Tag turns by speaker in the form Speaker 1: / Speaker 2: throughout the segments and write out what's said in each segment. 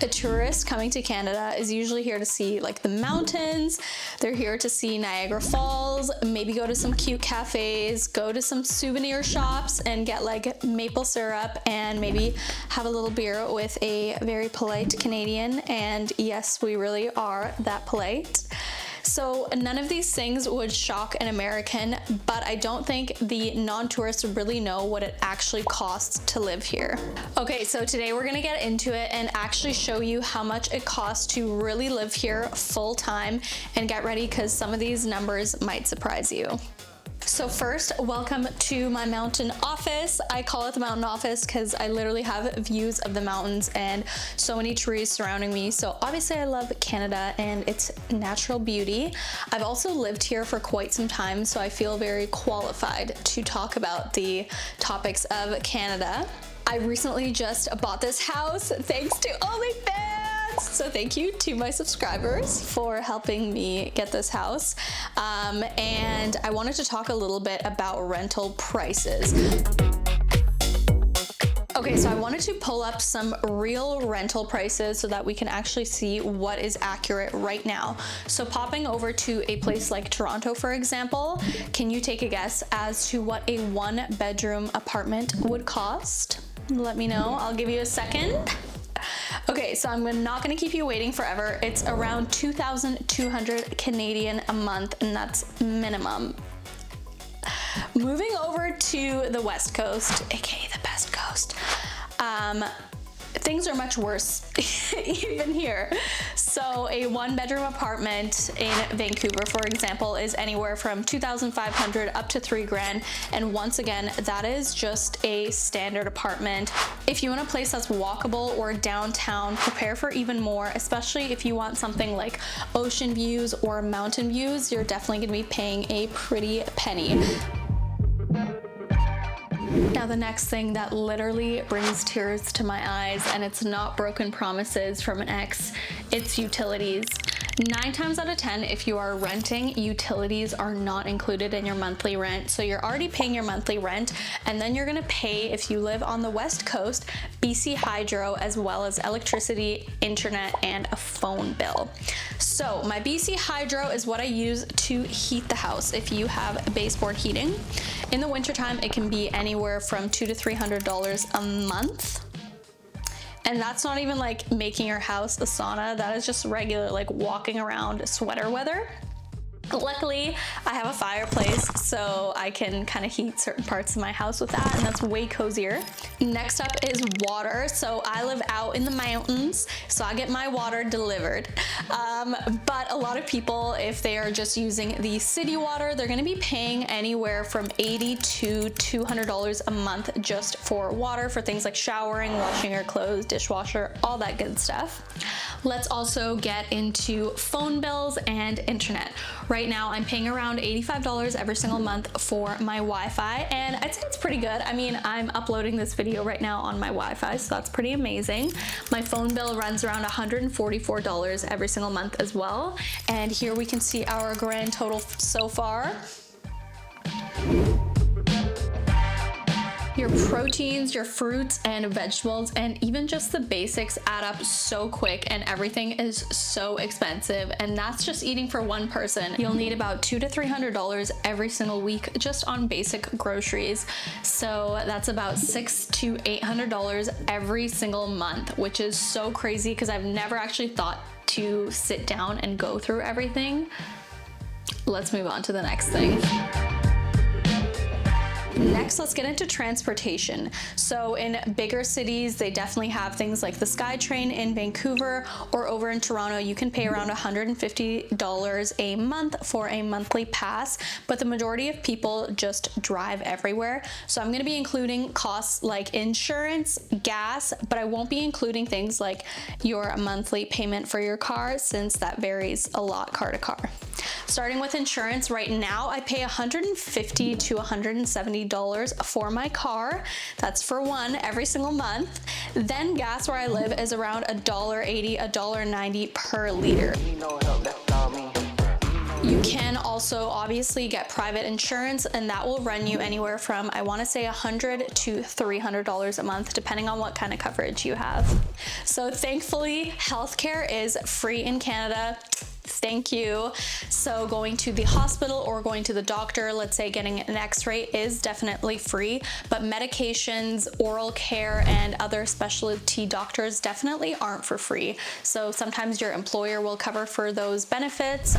Speaker 1: A tourist coming to Canada is usually here to see like the mountains. They're here to see Niagara Falls, maybe go to some cute cafes, go to some souvenir shops and get like maple syrup and maybe have a little beer with a very polite Canadian. And yes, we really are that polite. So none of these things would shock an American, but I don't think the non-tourists really know what it actually costs to live here. Okay, so today we're gonna get into it and actually show you how much it costs to really live here full time, and get ready because some of these numbers might surprise you. So first, welcome to my mountain office. I call it the mountain office because I literally have views of the mountains and so many trees surrounding me. So obviously I love Canada and its natural beauty. I've also lived here for quite some time, so I feel very qualified to talk about the topics of Canada. I recently just bought this house thanks to OnlyFans. So thank you to my subscribers for helping me get this house. And I wanted to talk a little bit about rental prices. Okay, so I wanted to pull up some real rental prices so that we can actually see what is accurate right now. So popping over to a place like Toronto, for example, can you take a guess as to what a 1-bedroom apartment would cost? Let me know, I'll give you a second. Okay, so I'm not gonna keep you waiting forever. It's around 2,200 Canadian a month, and that's minimum. Moving over to the West Coast, aka the best coast, things are much worse even here. So a 1-bedroom apartment in Vancouver, for example, is anywhere from 2,500 up to $3,000. And once again, that is just a standard apartment. If you want a place that's walkable or downtown, prepare for even more, especially if you want something like ocean views or mountain views. You're definitely gonna be paying a pretty penny. Now the next thing that literally brings tears to my eyes, and it's not broken promises from an ex, it's utilities. 9 times out of 10, if you are renting, utilities are not included in your monthly rent. So you're already paying your monthly rent, and then you're gonna pay, if you live on the West Coast, BC Hydro, as well as electricity, internet, and a phone bill. So my BC Hydro is what I use to heat the house if you have baseboard heating. In the wintertime, it can be anywhere from $200 to $300 a month. And that's not even like making your house a sauna. That is just regular, like walking around sweater weather. Luckily, I have a fireplace, so I can kind of heat certain parts of my house with that, and that's way cozier. Next up is water. So I live out in the mountains, so I get my water delivered. But a lot of people, if they are just using the city water, they're gonna be paying anywhere from $80 to $200 a month just for water, for things like showering, washing your clothes, dishwasher, all that good stuff. Let's also get into phone bills and internet. Right now, I'm paying around $85 every single month for my Wi-Fi, and I'd say it's pretty good. I mean, I'm uploading this video right now on my Wi-Fi, so that's pretty amazing. My phone bill runs around $144 every single month as well. And here we can see our grand total so far. Your proteins, your fruits and vegetables, and even just the basics add up so quick, and everything is so expensive, and that's just eating for one person. You'll need about $200 to $300 every single week just on basic groceries. So that's about $600 to $800 every single month, which is so crazy because I've never actually thought to sit down and go through everything. Let's move on to the next thing. Next, let's get into transportation. So in bigger cities, they definitely have things like the SkyTrain in Vancouver, or over in Toronto, you can pay around $150 a month for a monthly pass, but the majority of people just drive everywhere. So I'm gonna be including costs like insurance, gas, but I won't be including things like your monthly payment for your car, since that varies a lot car to car. Starting with insurance, right now I pay $150 to $170 for my car. That's for one every single month. Then gas where I live is around $1.80, $1.90 per liter. You You can also obviously get private insurance, and that will run you anywhere from, I want to say, $100 to $300 a month, depending on what kind of coverage you have. So thankfully, healthcare is free in Canada. Thank you. So going to the hospital or going to the doctor, let's say getting an x-ray, is definitely free, but medications, oral care, and other specialty doctors definitely aren't for free. So sometimes your employer will cover for those benefits,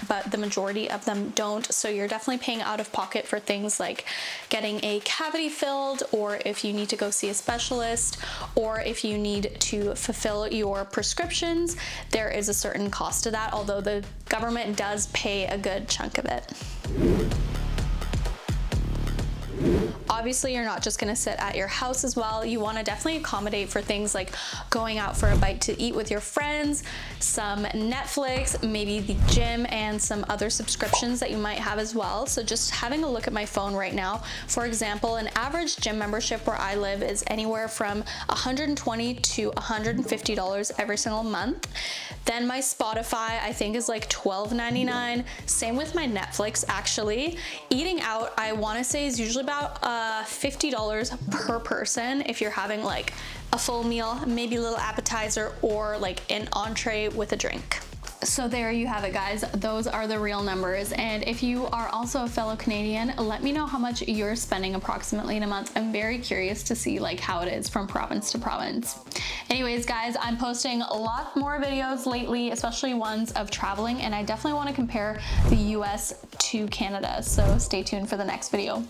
Speaker 1: but the majority of them don't. So you're definitely paying out of pocket for things like getting a cavity filled, or if you need to go see a specialist, or if you need to fulfill your prescriptions, there is a certain cost to that, although the government does pay a good chunk of it. Obviously, you're not just gonna sit at your house as well. You wanna definitely accommodate for things like going out for a bite to eat with your friends, some Netflix, maybe the gym, and some other subscriptions that you might have as well. So just having a look at my phone right now, for example, an average gym membership where I live is anywhere from $120 to $150 every single month. Then my Spotify, I think, is like $12.99. Same with my Netflix, actually. Eating out, I wanna say, is usually about $50 per person if you're having like a full meal, maybe a little appetizer, or like an entree with a drink. So there you have it, guys. Those are the real numbers. And if you are also a fellow Canadian, let me know how much you're spending approximately in a month. I'm very curious to see like how it is from province to province. Anyways, guys, I'm posting a lot more videos lately, especially ones of traveling, and I definitely want to compare the US to Canada. So stay tuned for the next video.